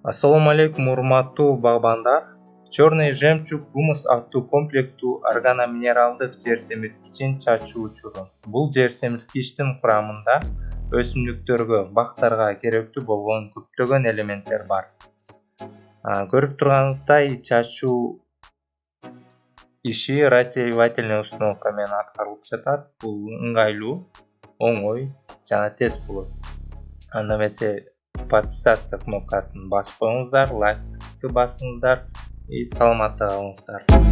Ассаламу алейкум, урматтуу багбандар. Черный жемчуг гумус аттуу комплектүү органоминералдык жер семирткичин чачуу учуру. Бул жер семирткичтин курамында өсүмдүктөргө, бактарга керектүү болгон көптөгөн элементтер бар. Көрүп турганыңыздай, чачуу иши рассеивательный установка менен аткарылып жатат. Бул ыңгайлуу, оңой жана тез болот. Анда эмесе подписаться кнопкасын басып коюңуздар, лайкты басыңыздар и саламатта калыңыздар.